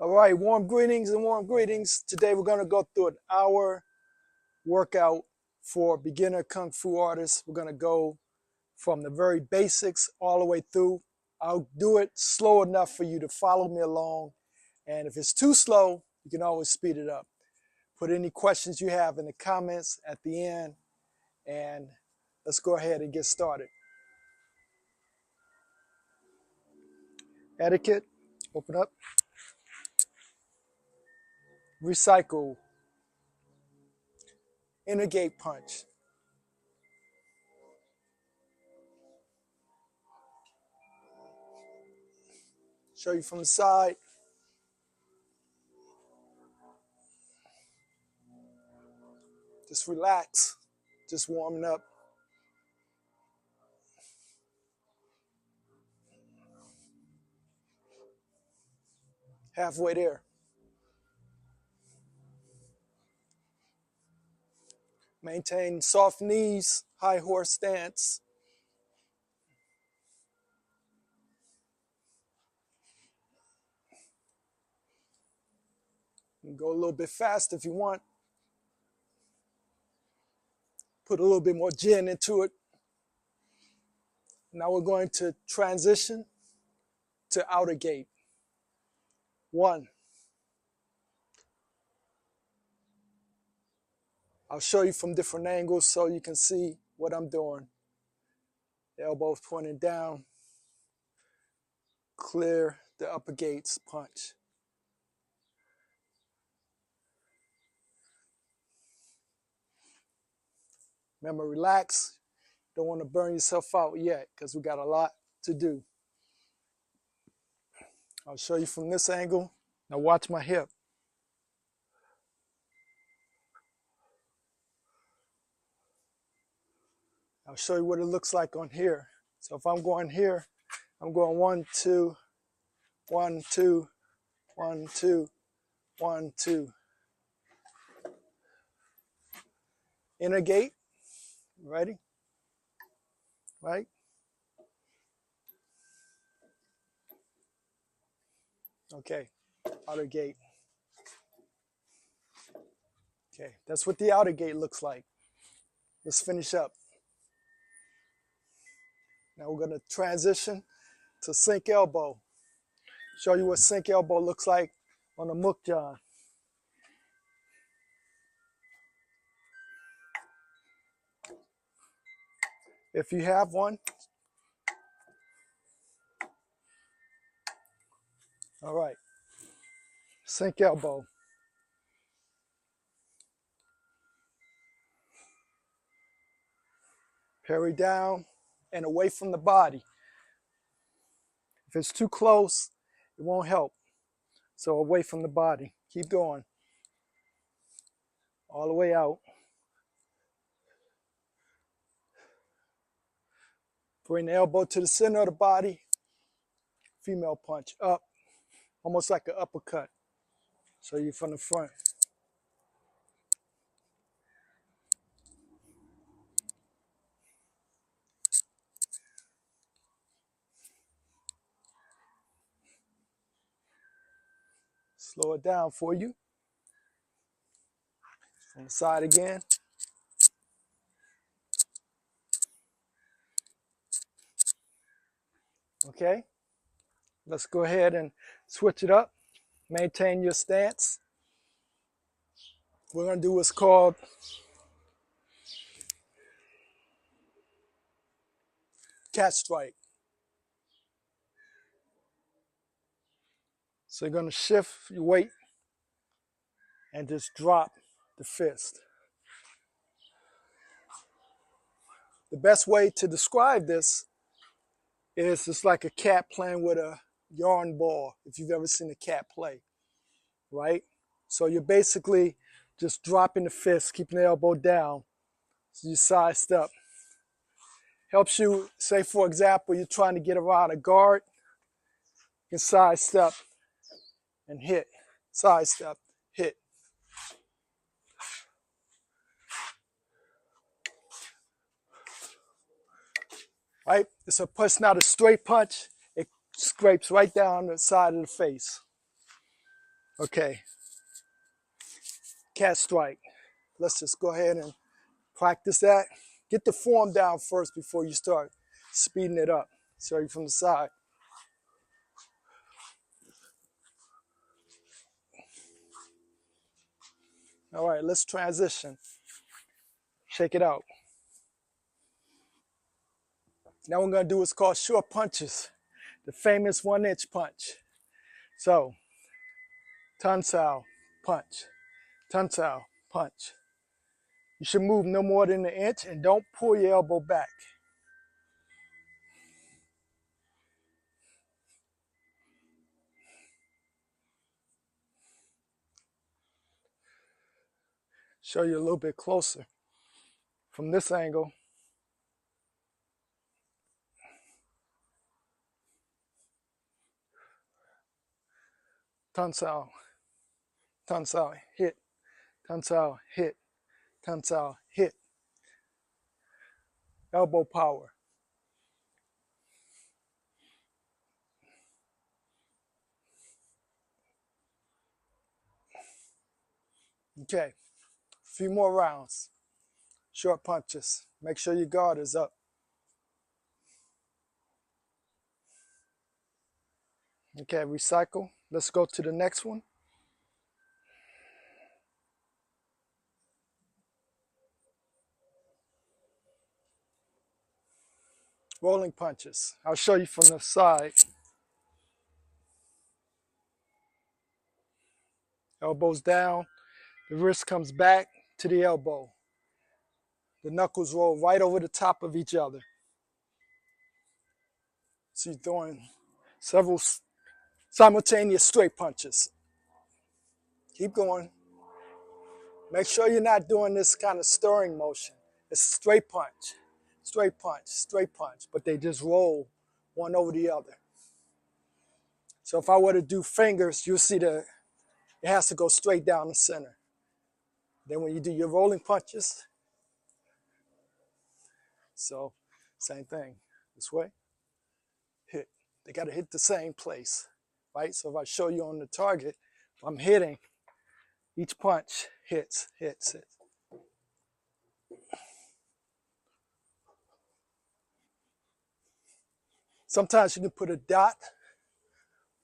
All right, warm greetings and warm greetings. Today we're going to go through an hour workout for beginner Kung Fu artists. We're going to go from the very basics all the way through. I'll do it slow enough for you to follow me along. And if it's too slow, you can always speed it up. Put any questions you have in the comments at the end. And let's go ahead and get started. Etiquette, open up. Recycle. Inner gate punch. Show you from the side. Just relax. Just warming up. Halfway there. Maintain soft knees, high horse stance. You can go a little bit fast if you want. Put a little bit more gin into it. Now we're going to transition to outer gate. 1. I'll show you from different angles so you can see what I'm doing. Elbows pointing down. Clear the upper gates, punch. Remember, relax. Don't want to burn yourself out yet because we got a lot to do. I'll show you from this angle. Now watch my hip. I'll show you what it looks like on here. So if I'm going here, I'm going 1, 2, 1, 2, 1, 2, 1, 2. Inner gate. Ready? Right? Okay. Outer gate. Okay. That's what the outer gate looks like. Let's finish up. Now we're going to transition to sink elbow. Show you what sink elbow looks like on a mukjang. If you have one. All right. Sink elbow. Parry down and away from the body. If it's too close, it won't help. So away from the body. Keep going. All the way out. Bring the elbow to the center of the body. Female punch. Up. Almost like an uppercut. So you from the front. Slow it down for you. On the side again. Okay. Let's go ahead and switch it up. Maintain your stance. We're going to do what's called cat strike. So you're going to shift your weight and just drop the fist. The best way to describe this is just like a cat playing with a yarn ball, if you've ever seen a cat play, right? So you're basically just dropping the fist, keeping the elbow down, so you sidestep. Helps you, say for example, you're trying to get around a guard, you can sidestep and hit, sidestep, hit. Right? It's a punch, not a straight punch. It scrapes right down the side of the face. Okay, cat strike. Let's just go ahead and practice that. Get the form down first before you start speeding it up. Sorry, from the side. All right, let's transition. Shake it out. Now what we're gonna do what's called short punches, the famous 1-inch punch. So, tensile, punch, tensile, punch. You should move no more than an inch and don't pull your elbow back. Show you a little bit closer from this angle. Tensile, tensile, hit, tensile, hit, tensile, hit. Elbow power. Okay, a few more rounds. Short punches. Make sure your guard is up. Okay, recycle. Let's go to the next one. Rolling punches. I'll show you from the side. Elbows down. The wrist comes back to the elbow. The knuckles roll right over the top of each other. So you're throwing several simultaneous straight punches. Keep going. Make sure you're not doing this kind of stirring motion. It's straight punch, straight punch, straight punch, but they just roll one over the other. So if I were to do fingers, you'll see it has to go straight down the center. Then when you do your rolling punches, so same thing, this way, hit. They got to hit the same place, right? So if I show you on the target, if I'm hitting, each punch hits, hits, hits. Sometimes you can put a dot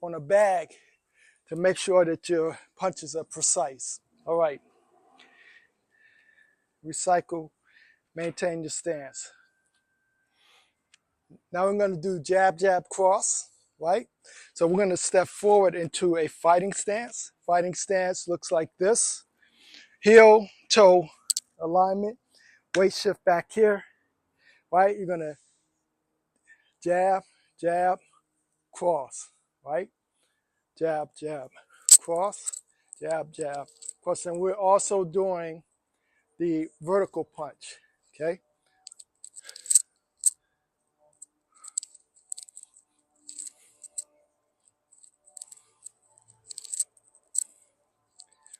on a bag to make sure that your punches are precise. All right. Recycle, maintain your stance. Now we're going to do jab, jab, cross, right? So we're going to step forward into a fighting stance. Fighting stance looks like this. Heel, toe alignment. Weight shift back here, right? You're going to jab, jab, cross, right? Jab, jab, cross, jab, jab, cross. And we're also doing the vertical punch, okay?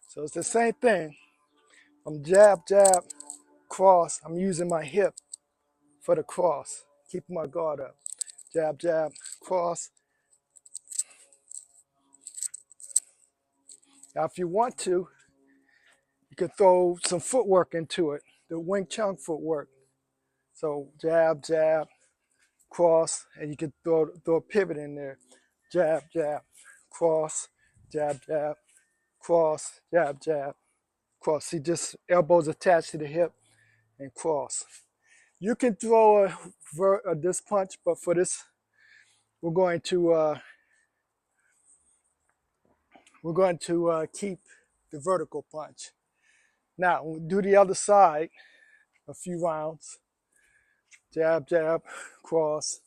So it's the same thing. I'm jab, jab, cross. I'm using my hip for the cross, keeping my guard up. Jab, jab, cross. Now, if you want to, you can throw some footwork into it, the Wing Chun footwork. So jab, jab, cross, and you can throw a pivot in there. Jab, jab, cross, jab, jab, cross, jab, jab, cross. See, just elbows attached to the hip and cross. You can throw this punch, but for this, we're going to keep the vertical punch. Now, we'll do the other side a few rounds. Jab, jab, cross.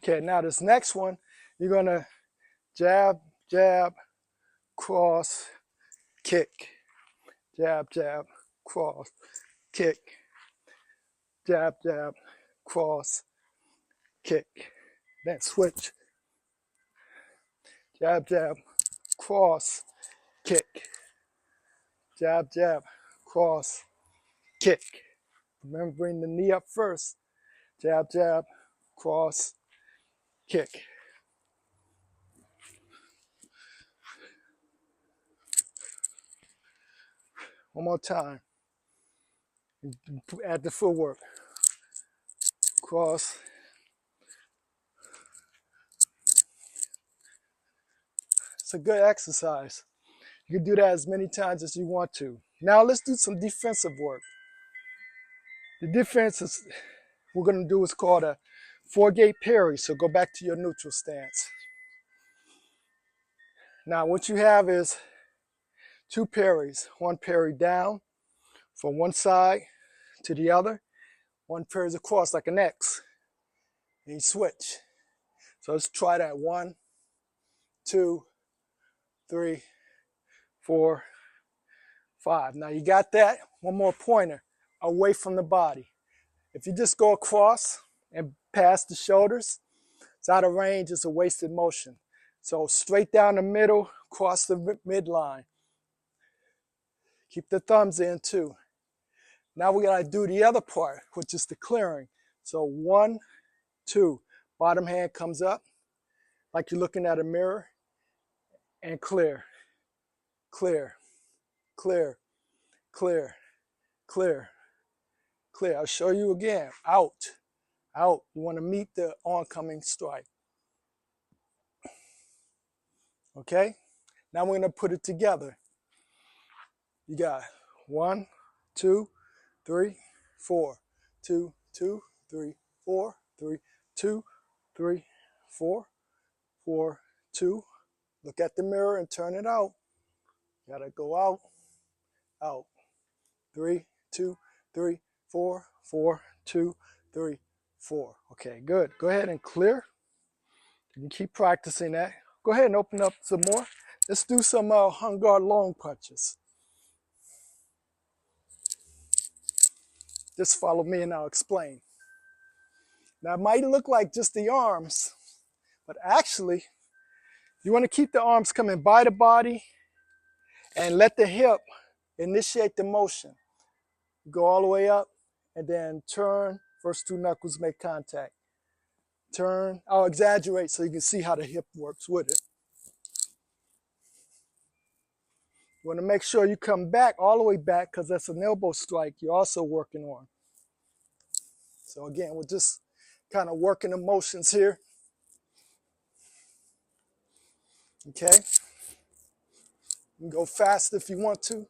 Okay, now this next one, you're going to jab, jab, cross, kick. Jab, jab, cross, kick. Jab, jab, cross, kick. Then switch. Jab, jab, cross, kick. Jab, jab, cross, kick. Remember, bring the knee up first. Jab, jab, cross, kick. One more time. Add the footwork. Cross. It's a good exercise. You can do that as many times as you want to. Now let's do some defensive work. The defense is we're going to do is called a 4-gate parry. So go back to your neutral stance. Now what you have is 2 parries. One parry down from one side to the other. One parries across like an X. And you switch. So let's try that. 1, 2, 3, 4, 5. Now you got that? One more pointer away from the body. If you just go across and past the shoulders, it's out of range, it's a wasted motion. So straight down the middle, cross the midline. Keep the thumbs in too. Now we gotta do the other part, which is the clearing. So 1, 2, bottom hand comes up, like you're looking at a mirror, and clear, clear, clear, clear, clear, clear. I'll show you again. Out, out. You want to meet the oncoming strike. Okay? Now we're going to put it together. You got 1, 2, 3, 4. 2, 2, 3, 4, 3, 2, 3, 4, 4, 2. Look at the mirror and turn it out. Gotta go out, out. 3, 2, 3, 4, 4, 2, 3, 4. Okay, good. Go ahead and clear. You can keep practicing that. Go ahead and open up some more. Let's do some hung guard long punches. Just follow me and I'll explain. Now it might look like just the arms, but actually you want to keep the arms coming by the body and let the hip initiate the motion. Go all the way up and then turn. First 2 knuckles make contact. Turn. I'll exaggerate so you can see how the hip works with it. You want to make sure you come back, all the way back, because that's an elbow strike you're also working on. So again, we're just kind of working the motions here. Okay? You can go fast if you want to,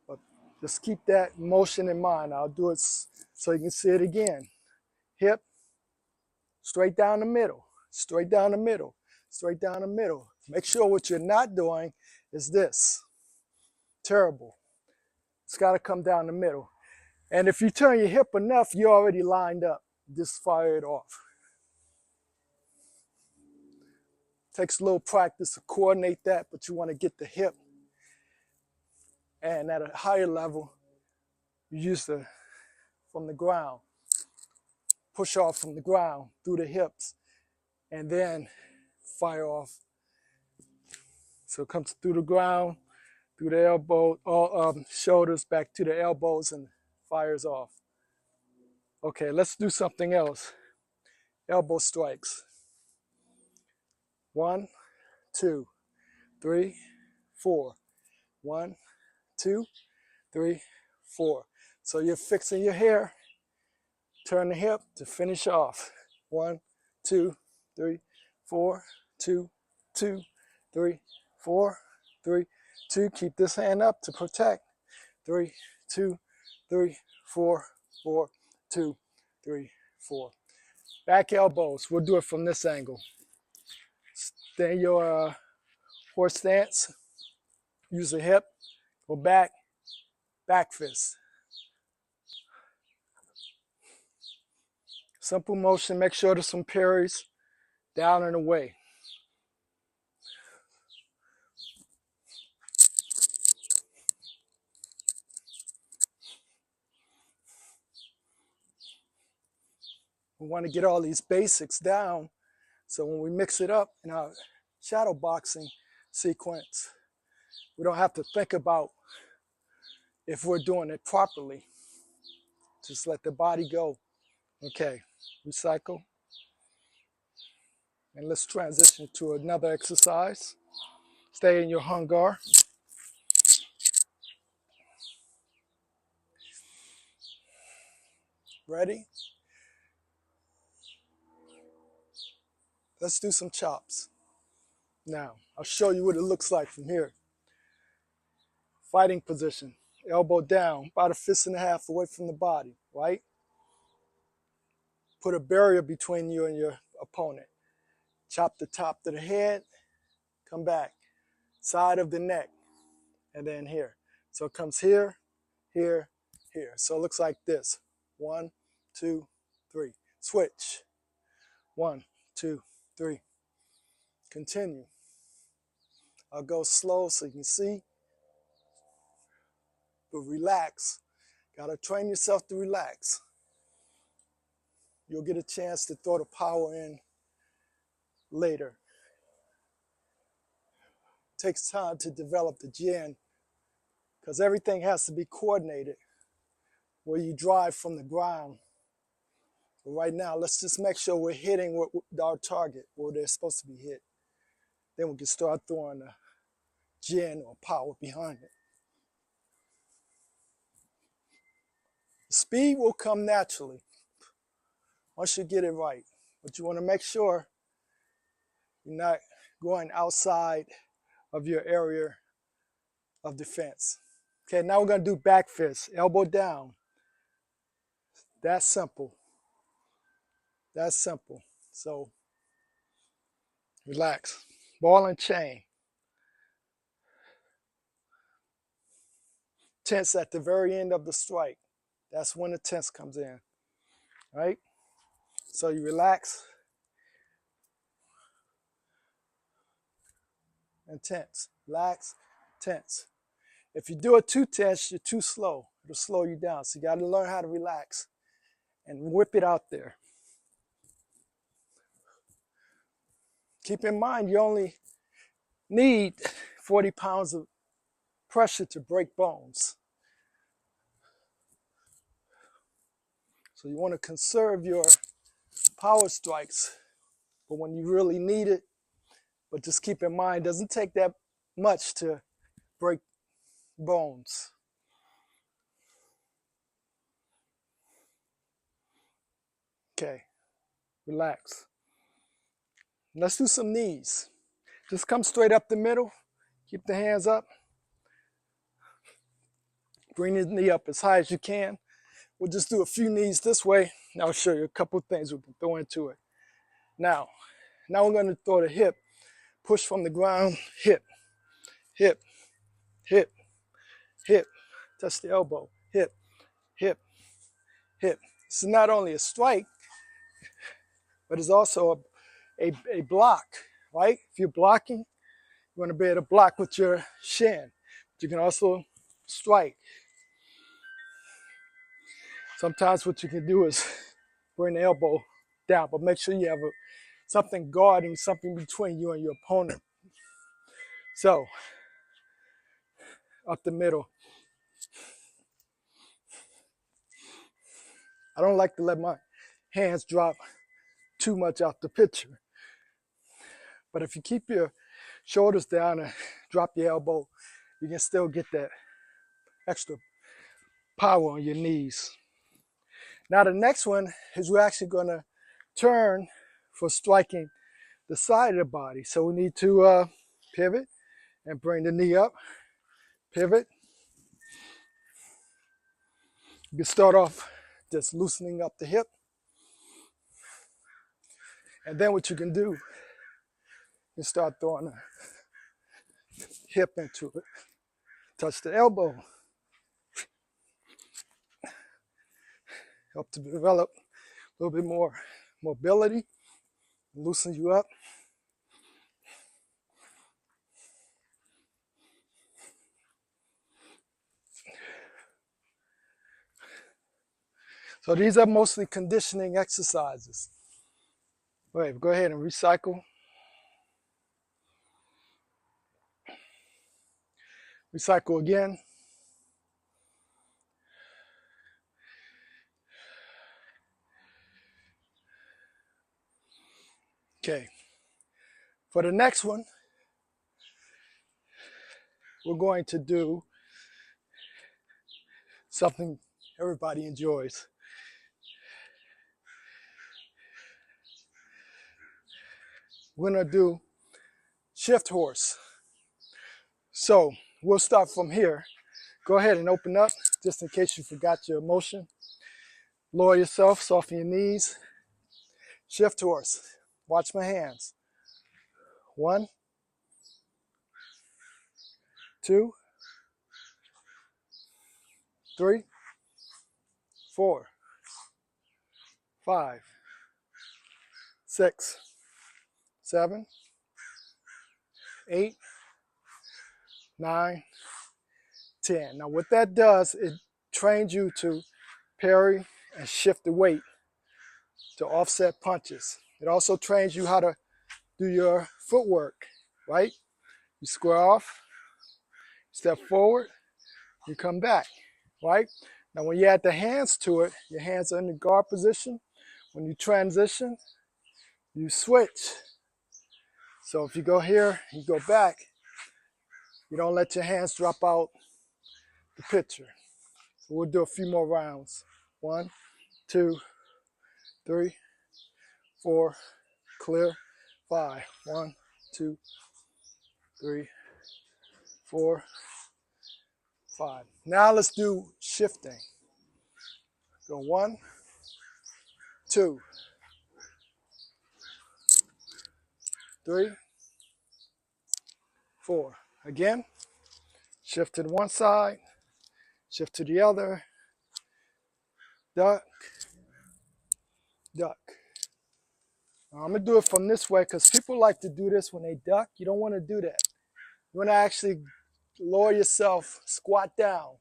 but just keep that motion in mind. I'll do it so you can see it again. Hip, straight down the middle, straight down the middle, straight down the middle. Make sure what you're not doing is this. Terrible. It's got to come down the middle. And if you turn your hip enough, you're already lined up. Just fire it off. Takes a little practice to coordinate that, but you want to get the hip. And at a higher level, you use from the ground. Push off from the ground through the hips, and then fire off. So it comes through the ground, through the elbow, shoulders, back to the elbows, and fires off. Okay, let's do something else. Elbow strikes. 1, 2, 3, 4. 1, 2, 3, 4. So you're fixing your hair. Turn the hip to finish off. 1, 2, 3, 4, 2, 2, 3, 4, 3, 2. Keep this hand up to protect. 3, 2, 3, 4, 4, 2, 3, 4. Back elbows. We'll do it from this angle. Stay in your horse stance. Use the hip. Go back. Back fist. Simple motion. Make sure there's some parries down and away. We want to get all these basics down so when we mix it up in our shadow boxing sequence, we don't have to think about if we're doing it properly. Just let the body go. Okay, recycle. And let's transition to another exercise. Stay in your hangar. Ready? Let's do some chops. Now, I'll show you what it looks like from here. Fighting position. Elbow down, about a fist and a half away from the body, right? Put a barrier between you and your opponent. Chop the top of the head, come back. Side of the neck, and then here. So it comes here, here, here. So it looks like this. 1, 2, 3. Switch. 1, 2, 3. Continue. I'll go slow so you can see. But relax. Gotta train yourself to relax. You'll get a chance to throw the power in later. It takes time to develop the Jin because everything has to be coordinated where you drive from the ground. But right now, let's just make sure we're hitting our target where they're supposed to be hit. Then we can start throwing the Jin or power behind it. The speed will come naturally once you get it right. But you want to make sure you're not going outside of your area of defense. Okay, now we're going to do back fist, elbow down. That's simple. That's simple. So relax. Ball and chain. Tense at the very end of the strike. That's when the tense comes in, right? So you relax and tense. Relax, tense. If you do it too tense, you're too slow. It'll slow you down. So you got to learn how to relax and whip it out there. Keep in mind, you only need 40 pounds of pressure to break bones. So you want to conserve your power strikes for when you really need it. But just keep in mind, it doesn't take that much to break bones. Okay, relax. Let's do some knees. Just come straight up the middle. Keep the hands up. Bring the knee up as high as you can. We'll just do a few knees this way. And I'll show you a couple of things we can throw into it. Now we're going to throw the hip. Push from the ground, hip, hip, hip, hip. Touch the elbow, hip, hip, hip. This is not only a strike, but it's also a block, right? If you're blocking, you want to be able to block with your shin. But you can also strike. Sometimes what you can do is bring the elbow down, but make sure you have something guarding, something between you and your opponent. So, up the middle. I don't like to let my hands drop too much out the picture. But if you keep your shoulders down and drop your elbow, you can still get that extra power on your knees. Now the next one is we're actually going to turn for striking the side of the body. So we need to pivot and bring the knee up. Pivot. You can start off just loosening up the hip. And then what you can do is start throwing the hip into it. Touch the elbow. Help to develop a little bit more mobility, loosen you up. So these are mostly conditioning exercises. Wait, go ahead and recycle. Recycle again. Okay, for the next one, we're going to do something everybody enjoys. We're gonna do shift horse. So we'll start from here. Go ahead and open up, just in case you forgot your motion. Lower yourself, soften your knees. Shift horse. Watch my hands. 1, 2, 3, 4, 5, 6, 7, 8, 9, 10. Now what that does, it trains you to parry and shift the weight to offset punches. It also trains you how to do your footwork, right? You square off, step forward, you come back, right? Now when you add the hands to it, your hands are in the guard position. When you transition, you switch. So if you go here, you go back, you don't let your hands drop out the picture. So we'll do a few more rounds. 1, 2, 3, 4, clear, 5. 1, 2, 3, 4, 5. Now let's do shifting. Go 1, 2, 3, 4. Again, shift to the one side, shift to the other, duck, duck. Now, I'm gonna do it from this way because people like to do this when they duck. You don't want to do that. You want to actually lower yourself, squat down,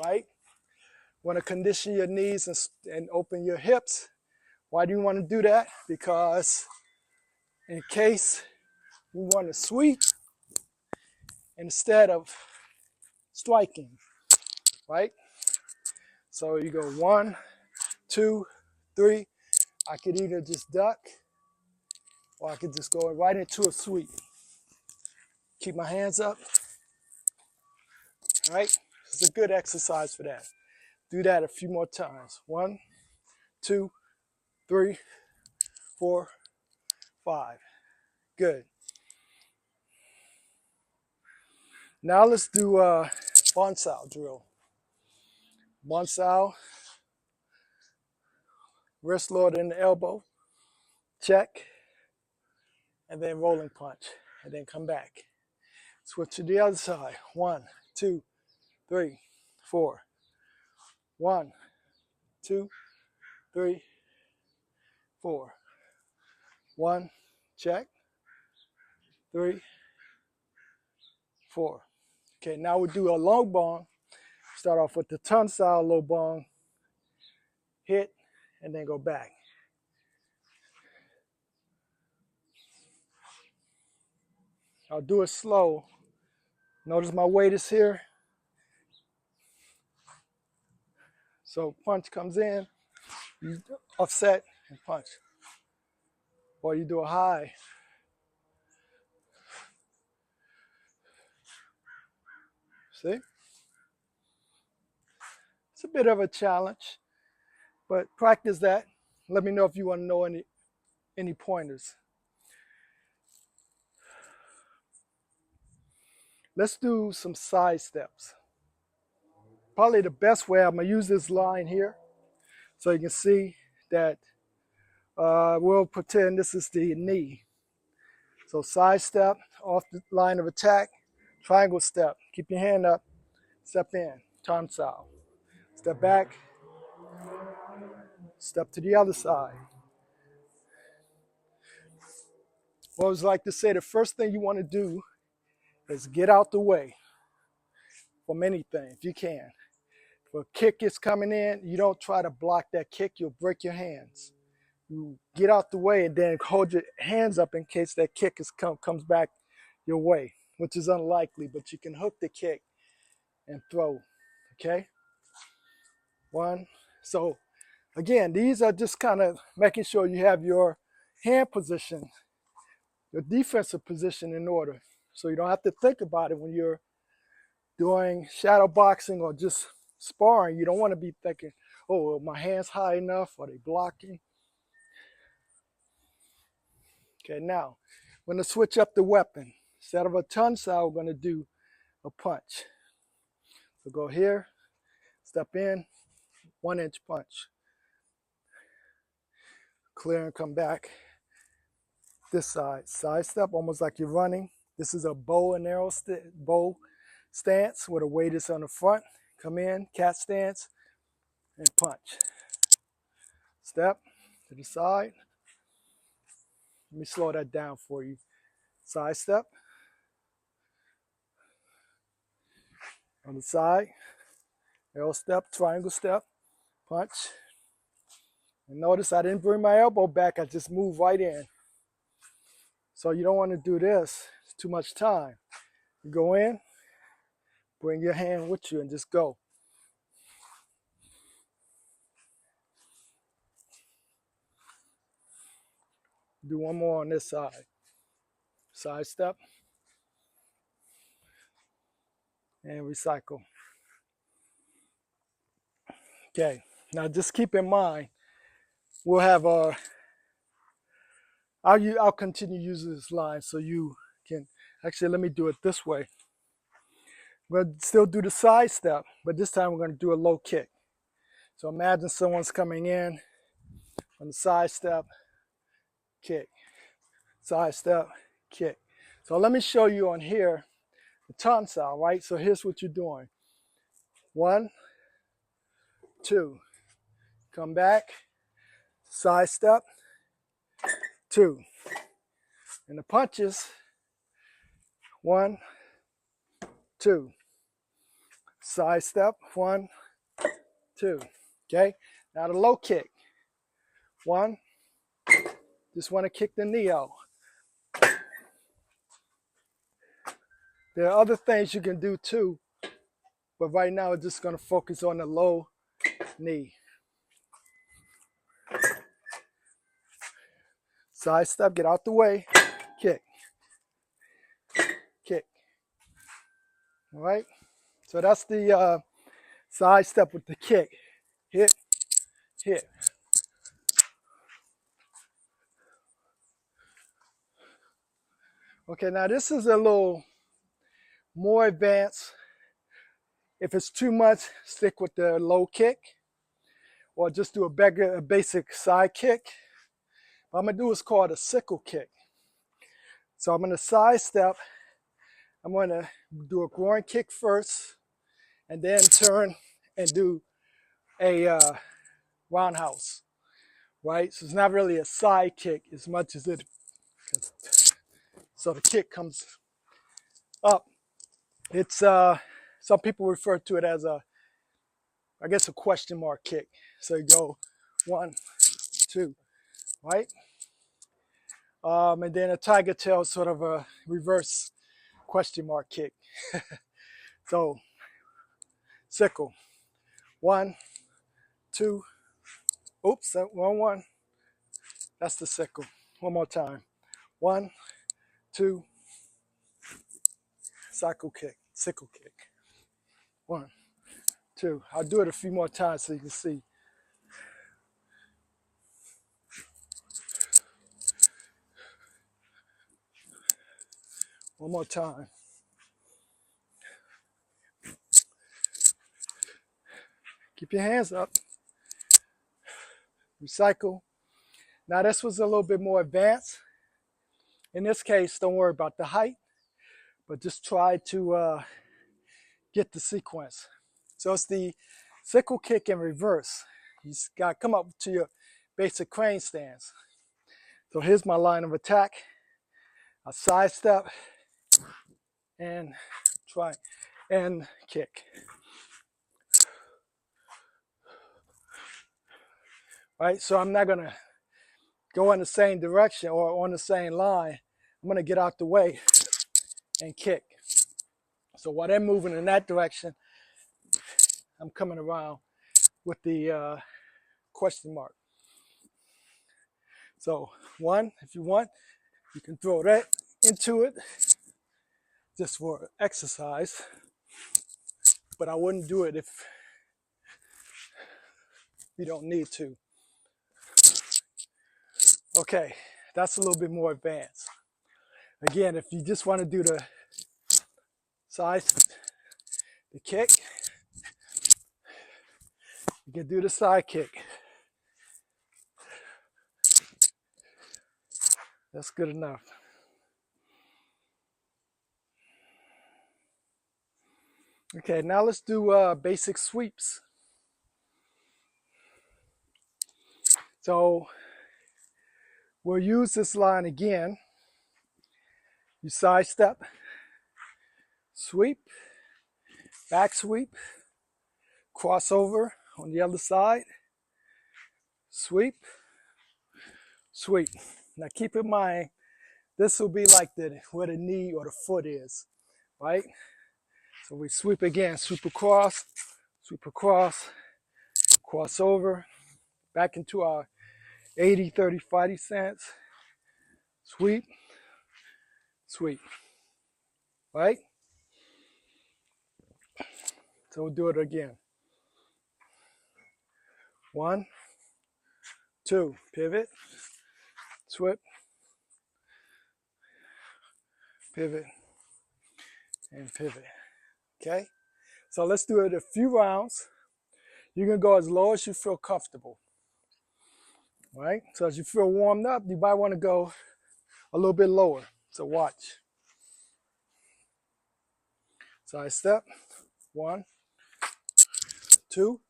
right? You want to condition your knees and open your hips. Why do you want to do that? Because in case you want to sweep instead of striking, right? So you go 1, 2, 3. I could either just duck or I could just go right into a sweep. Keep my hands up, right? It's a good exercise for that. Do that a few more times. 1, 2, 3, 4, 5. Good. Now let's do a bonsai drill. Bonsai, wrist lower than the elbow, check, and then rolling punch, and then come back. Switch to the other side. 1, 2, 3, 4. 1, 2, 3, 4. 1, check, 3, 4. Okay, now we do a low bong. Start off with the tongue style low bong, hit, and then go back. I'll do it slow. Notice my weight is here. So punch comes in, you offset and punch. Or you do a high. See? It's a bit of a challenge, but practice that. Let me know if you want to know any pointers. Let's do some side steps. Probably the best way, I'm going to use this line here so you can see that we'll pretend this is the knee. So side step, off the line of attack, triangle step. Keep your hand up, step in, tongue style. Step back, step to the other side. Well, I always like to say the first thing you want to do is get out the way from anything, if you can. If a kick is coming in, you don't try to block that kick, you'll break your hands. You get out the way and then hold your hands up in case that kick comes back your way, which is unlikely, but you can hook the kick and throw, okay? 1. So again, these are just kind of making sure you have your hand position, your defensive position in order. So you don't have to think about it when you're doing shadow boxing or just sparring. You don't want to be thinking, oh, are my hands high enough? Are they blocking? Okay, now, we're going to switch up the weapon. Instead of a tongue style, we're going to do a punch. So go here, step in, 1-inch punch. Clear and come back. This side, side step, almost like you're running. This is a bow and arrow bow stance where the weight is on the front. Come in, cat stance, and punch. Step to the side. Let me slow that down for you. Side step. On the side. Arrow step, triangle step, punch. And notice I didn't bring my elbow back, I just moved right in. So you don't want to do this, it's too much time. You go in, bring your hand with you and just go. Do one more on this side. Side step. And recycle. Okay, now just keep in mind, we'll have I'll continue using this line so you can, actually let me do it this way. We'll still do the side step, but this time we're going to do a low kick. So imagine someone's coming in on the side step, kick, side step, kick. So let me show you on here the tongue style, right? So here's what you're doing. 1, 2, come back, side step, 2. And the punches, 1, 2. Side step, 1, 2. Okay, now the low kick. 1, just want to kick the knee out. There are other things you can do too, but right now we're just going to focus on the low knee. Side step, get out the way, kick, kick. All right, so that's the side step with the kick. Hit, hit. Okay, now this is a little more advanced. If it's too much, stick with the low kick or just do a basic side kick. What I'm going to do is called a sickle kick. So I'm going to side step. I'm going to do a groin kick first and then turn and do a roundhouse, right? So it's not really a side kick as much as it, so the kick comes up. It's, some people refer to it as I guess a question mark kick. So you go 1, 2, right? And then a tiger tail, sort of a reverse question mark kick. So sickle, 1, 2, oops, 1, 1. That's the sickle. One more time. 1, 2, sickle kick. 1, 2. I'll do it a few more times so you can see. One more time. Keep your hands up. Recycle. Now this was a little bit more advanced. In this case, don't worry about the height, but just try to get the sequence. So it's the sickle kick in reverse. You got to come up to your basic crane stance. So here's my line of attack. I sidestep and try and kick. Right, so I'm not gonna go in the same direction or on the same line. I'm gonna get out the way and kick. So while they're moving in that direction, I'm coming around with the question mark. So one, if you want, you can throw that into it just for exercise, but I wouldn't do it if you don't need to. Okay, that's a little bit more advanced. Again, if you just want to do the side, the kick, you can do the side kick. That's good enough. Okay, now let's do basic sweeps. So we'll use this line again. You sidestep, sweep, back sweep, crossover on the other side, sweep, sweep. Now keep in mind, this will be like where the knee or the foot is, right? So we sweep again, sweep across, cross over, back into our 80, 30, 50 cents, sweep, sweep, right? So we'll do it again. 1, 2, pivot, sweep, pivot, and pivot, okay? So let's do it a few rounds. You can go as low as you feel comfortable, right? So as you feel warmed up, you might want to go a little bit lower. So watch. Side step, 1, 2,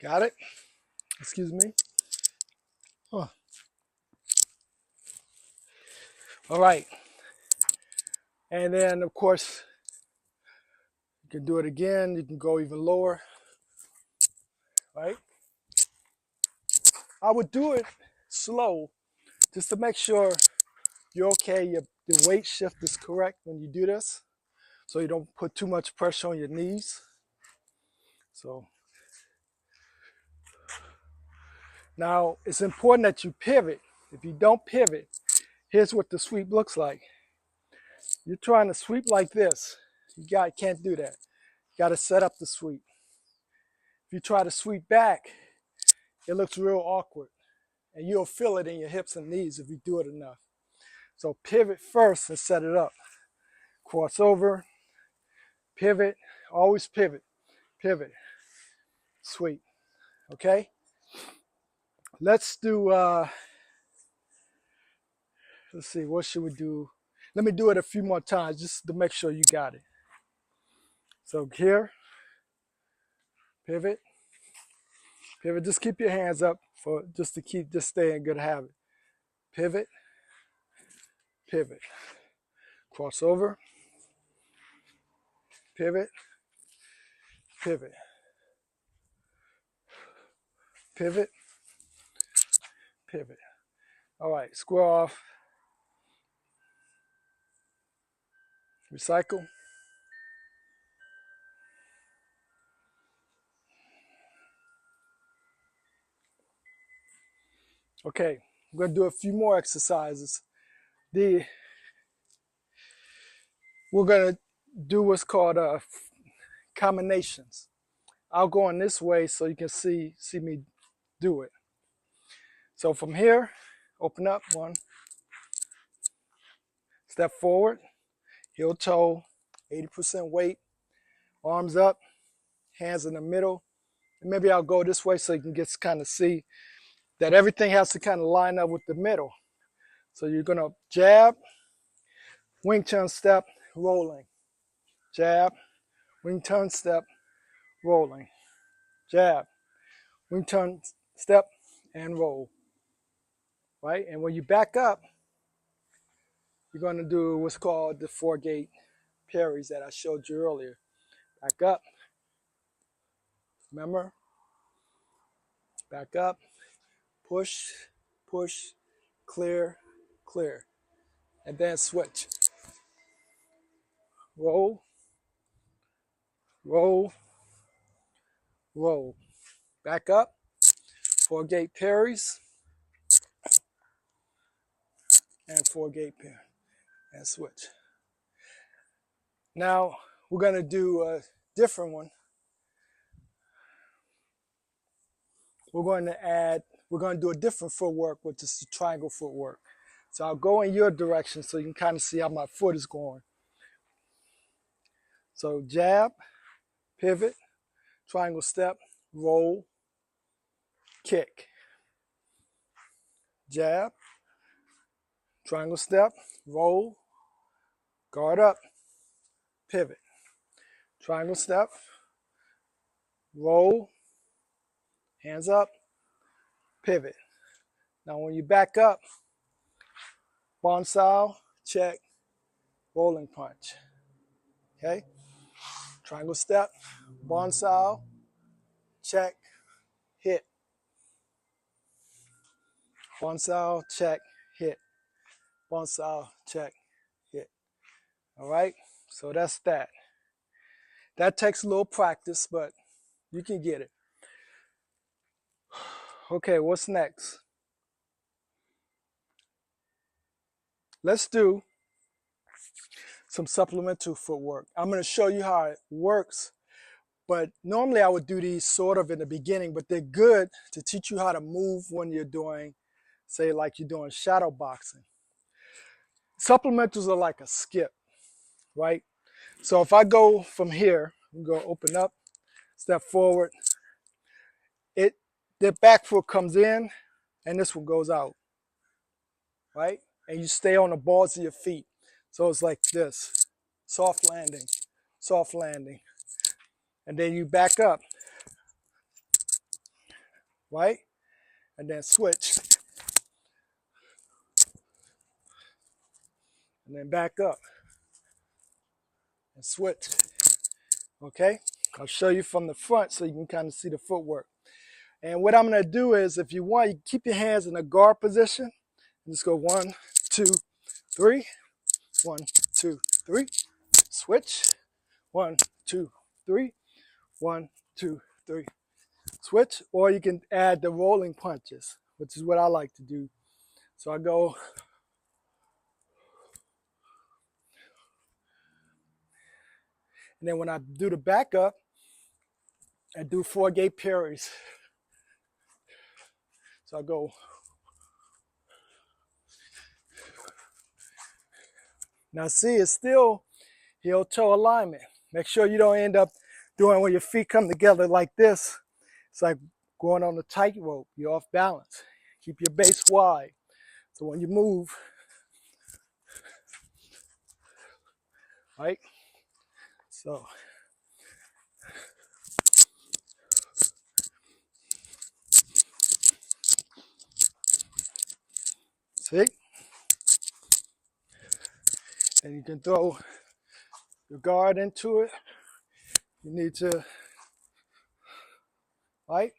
got it? Excuse me. Huh. All right. And then, of course, you can do it again. You can go even lower, right? I would do it slow just to make sure you're okay. Your weight shift is correct when you do this, so you don't put too much pressure on your knees. So now it's important that you pivot. If you don't pivot, here's what the sweep looks like. You're trying to sweep like this. You can't do that. You got to set up the sweep. If you try to sweep back, it looks real awkward, and you'll feel it in your hips and knees if you do it enough. So pivot first and set it up. Cross over, pivot, always pivot, pivot, sweep, okay? Let's do, let's see, what should we do? Let me do it a few more times just to make sure you got it. So here, pivot, pivot, just keep your hands up just to stay in good habit. Pivot, pivot, cross over, pivot, pivot, pivot, pivot. All right, square off, recycle. Okay, we're gonna do a few more exercises. We're gonna do what's called combinations. I'll go on this way so you can see me do it. So from here, open up, 1, step forward, heel toe, 80% weight, arms up, hands in the middle. And maybe I'll go this way so you can kind of see that everything has to kind of line up with the middle. So you're gonna jab, wing turn step, rolling, jab, wing turn step, rolling, jab, wing turn step, and roll, right? And when you back up, you're going to do what's called the 4-gate parries that I showed you earlier. Back up, remember? Back up, push, push, clear, clear. and then switch. Roll, roll, roll. Back up, 4-gate parries, and 4-gate parry, and switch. Now, we're going to do a different one. We're going to do a different footwork, which is the triangle footwork. So I'll go in your direction so you can kind of see how my foot is going. So jab, pivot, triangle step, roll, kick. Jab, triangle step, roll, guard up, pivot. Triangle step, roll, hands up, pivot. Now when you back up, bonsai, check, rolling punch. Okay? Triangle step, bonsai, check, hit. Bonsai, check, hit. Bonsai, check, hit. All right? So that's that. That takes a little practice, but you can get it. Okay, what's next? Let's do some supplemental footwork. I'm going to show you how it works, but normally I would do these sort of in the beginning, but they're good to teach you how to move when you're doing, say, like you're doing shadow boxing. Supplementals are like a skip, right? So if I go from here, go open up, step forward, the back foot comes in and this one goes out, right? And you stay on the balls of your feet. So it's like this, soft landing, soft landing. And then you back up, right? And then switch. And then back up and switch, okay? I'll show you from the front so you can kind of see the footwork. And what I'm gonna do is, if you want, you keep your hands in a guard position. Just go 1, 2, 3, 1, 2, 3, switch, 1, 2, 3, 1, 2, 3, switch. Or you can add the rolling punches, which is what I like to do. So I go, and then when I do the backup, I do 4-gate parries. So I go, now see, it's still heel-toe alignment. Make sure you don't end up doing when your feet come together like this. It's like going on a tightrope. You're off balance. Keep your base wide. So when you move, right? So, see? And you can throw your guard into it. You need to, right?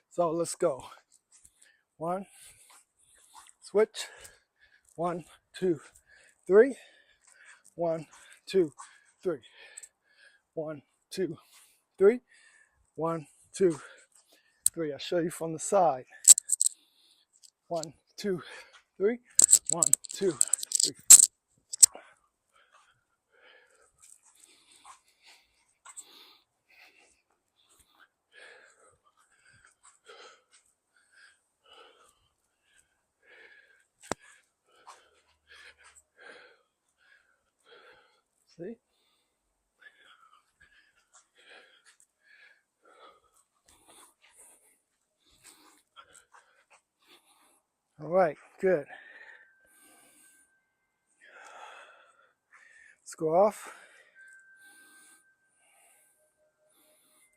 So let's go. 1, switch. 1, 2, 3. 1, 2, 3. 1, 2, 3. 1, 2, 3. I'll show you from the side. 1, 2, 3. 1, 2, 3. See? All right, good. Let's go off.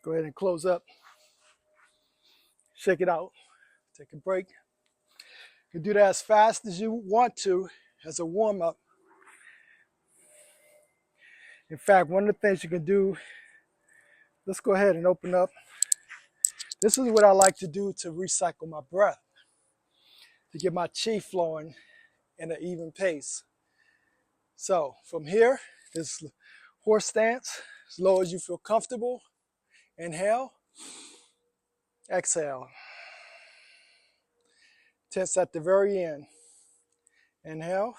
Go ahead and close up. Shake it out. Take a break. You can do that as fast as you want to as a warm-up. In fact, one of the things you can do, let's go ahead and open up. This is what I like to do to recycle my breath, to get my chi flowing in an even pace. So from here, this horse stance, as low as you feel comfortable. Inhale, exhale. Tense at the very end. Inhale,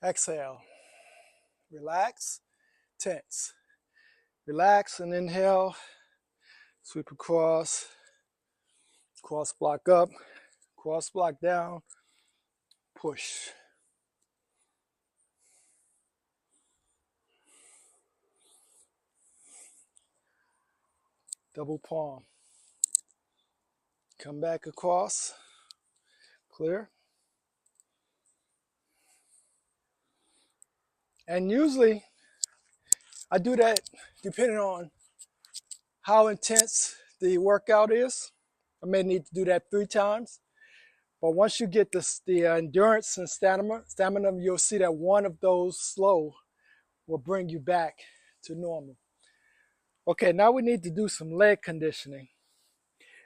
exhale. Relax, tense. Relax and inhale, sweep across, cross block up, cross block down, push. Double palm. Come back across, clear. And usually, I do that depending on how intense the workout is. I may need to do that 3 times. But once you get the endurance and stamina, you'll see that one of those slow will bring you back to normal. Okay, now we need to do some leg conditioning.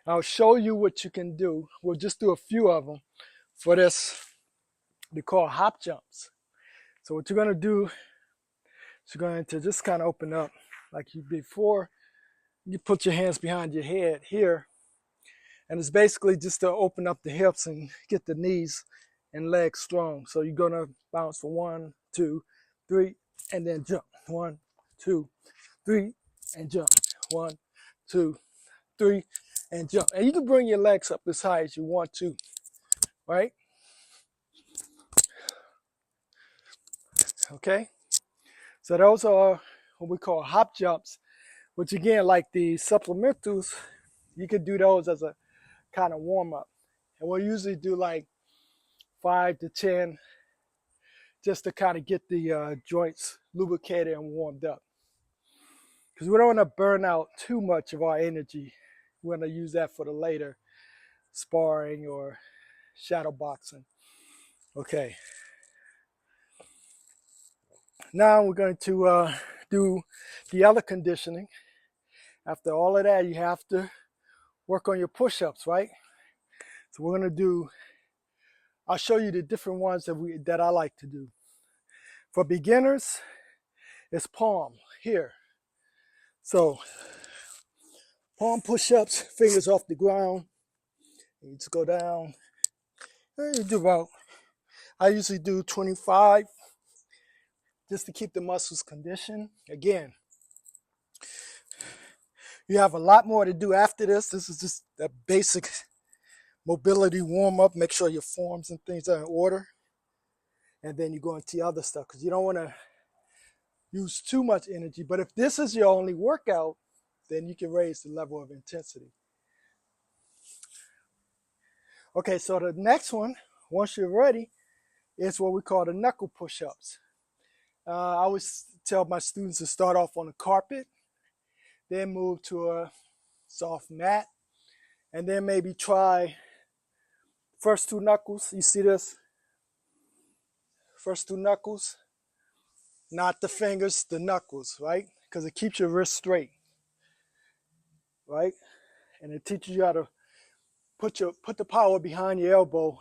I'll show you what you can do. We'll just do a few of them for this. They call hop jumps. So what you're going to do is you're going to just kind of open up like you before. You put your hands behind your head here. And it's basically just to open up the hips and get the knees and legs strong. So you're going to bounce for 1, 2, 3, and then jump. 1, 2, 3, and jump. 1, 2, 3, and jump. And you can bring your legs up as high as you want to, right? Okay? So those are what we call hop jumps, which again, like the supplementals, you could do those as a kind of warm up. And we'll usually do like 5 to 10 just to kind of get the joints lubricated and warmed up. Because we don't want to burn out too much of our energy. We want to use that for the later sparring or shadow boxing. Okay. Now we're going to do the other conditioning. After all of that, you have to work on your push-ups, right? So we're going to do, I'll show you the different ones that I like to do. For beginners, it's palm here. So palm push-ups, fingers off the ground. You just go down. You do about, I usually do 25 just to keep the muscles conditioned. Again, you have a lot more to do after this. This is just a basic mobility warm-up. Make sure your forms and things are in order. And then you go into the other stuff because you don't want to use too much energy. But if this is your only workout, then you can raise the level of intensity. Okay, so the next one, once you're ready, is what we call the knuckle push-ups. I always tell my students to start off on the carpet, then move to a soft mat, and then maybe try first 2 knuckles. You see this? First 2 knuckles, not the fingers, the knuckles, right? Because it keeps your wrist straight, right? And it teaches you how to put the power behind your elbow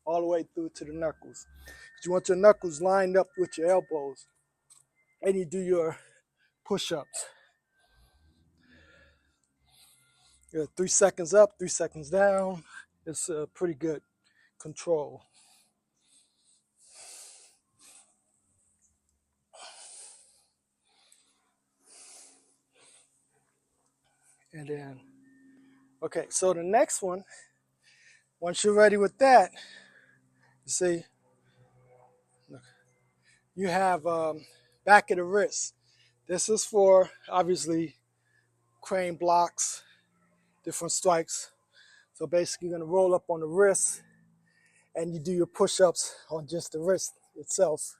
all the way through to the knuckles. Because you want your knuckles lined up with your elbows. And you do your push-ups. 3 seconds up, 3 seconds down. It's a pretty good control. And then, okay, so the next one, once you're ready with that, you see, look, you have back of the wrist. This is for, obviously, crane blocks, different strikes. So basically, you're going to roll up on the wrist, and you do your push-ups on just the wrist itself.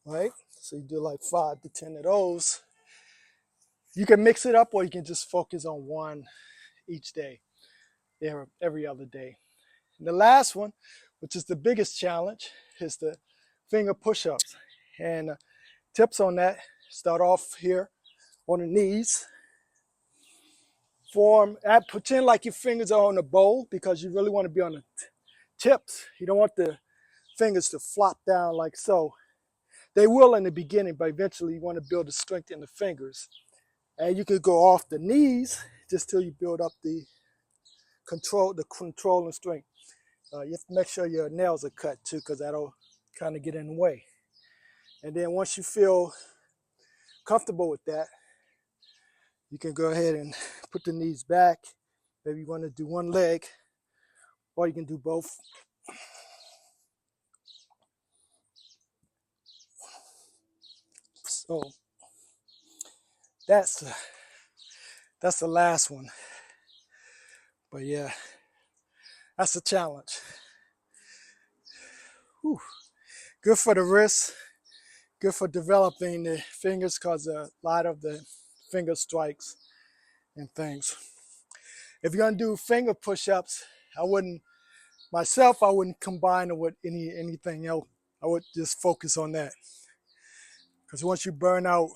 Right? So you do like 5 to 10 of those. You can mix it up, or you can just focus on one each day, every other day. And the last one, which is the biggest challenge, is the finger push-ups. And tips on that, start off here on the knees. form, pretend like your fingers are on a bowl because you really want to be on the tips. You don't want the fingers to flop down like so. They will in the beginning, but eventually you want to build the strength in the fingers. And you could go off the knees just till you build up the control and strength. You have to make sure your nails are cut too, because that'll kind of get in the way. And then once you feel comfortable with that, you can go ahead and put the knees back. Maybe you want to do one leg, or you can do both. So that's the last one. But yeah, that's a challenge. Whew. Good for the wrists, good for developing the fingers, because a lot of the finger strikes and things. If you're gonna do finger push-ups, I wouldn't combine it with anything else. I would just focus on that, because once you burn out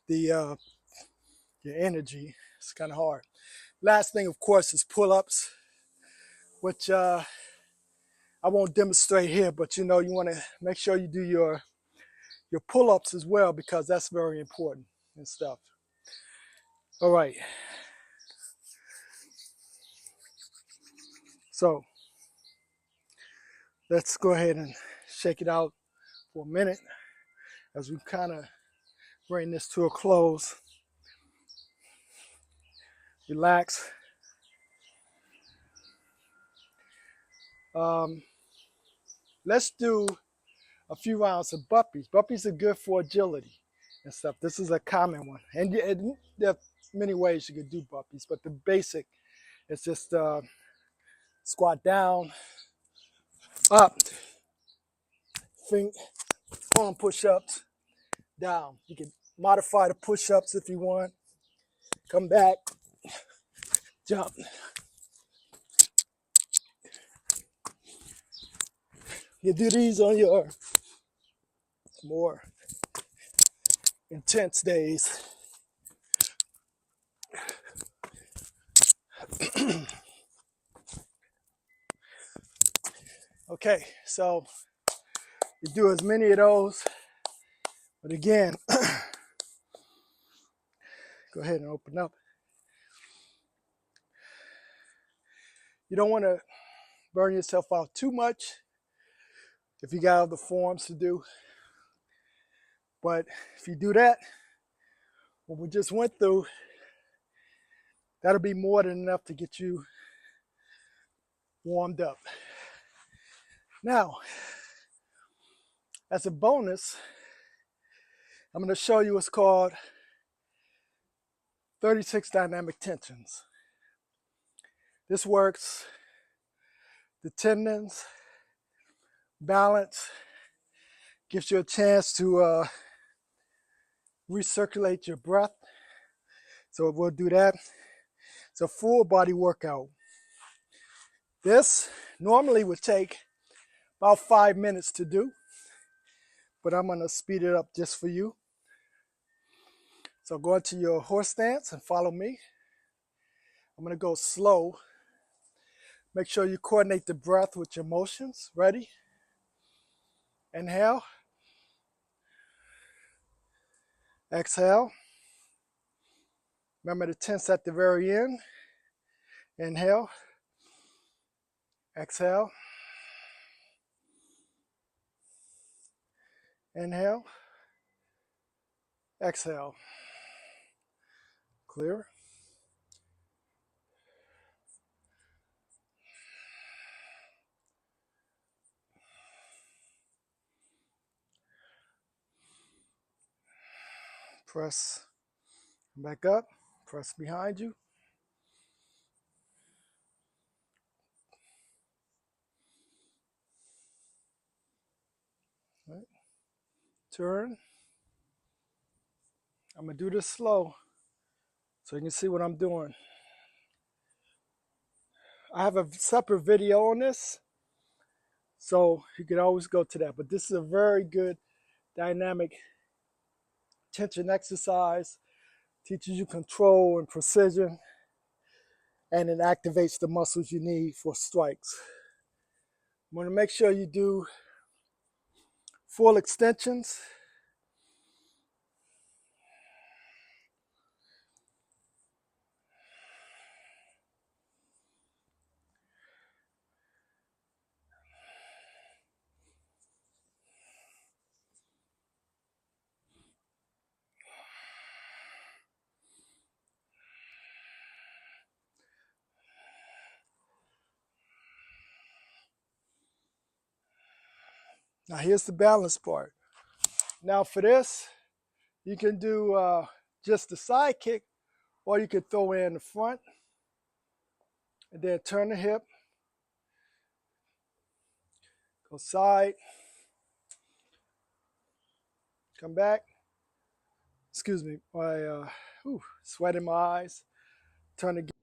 the your energy, it's kind of hard. Last thing, of course, is pull-ups, which I won't demonstrate here, but you want to make sure you do your pull-ups as well, because that's very important and stuff. All right. So let's go ahead and shake it out for a minute as we kind of bring this to a close. Relax. Let's do a few rounds of burpees. Burpees are good for agility and stuff. This is a common one. And there are many ways you can do burpees, but the basic is just squat down, up, arm push-ups, down. You can modify the push-ups if you want. Come back, jump. You do these on your more intense days. Okay, so you do as many of those, but again, go ahead and open up. You don't want to burn yourself out too much if you got other forms to do. But if you do that, what we just went through, that'll be more than enough to get you warmed up. Now, as a bonus, I'm going to show you what's called 36 dynamic tensions. This works the tendons, balance, gives you a chance to recirculate your breath. So we'll do that. It's a full body workout. This normally would take about 5 minutes to do, but I'm going to speed it up just for you. So go into your horse stance and follow me. I'm going to go slow. Make sure you coordinate the breath with your motions. Ready? Inhale. Exhale. Remember to tense at the very end. Inhale. Exhale. Inhale. Exhale. Clear. Press back up. Press behind you. Right. Turn. I'm going to do this slow so you can see what I'm doing. I have a separate video on this, so you can always go to that. But this is a very good dynamic tension exercise. Teaches you control and precision. and it activates the muscles you need for strikes. You want to make sure you do full extensions. Now here's the balance part. Now for this, you can do just the side kick, or you could throw in the front and then turn the hip, go side, come back. Excuse me, my sweat in my eyes. Turn again.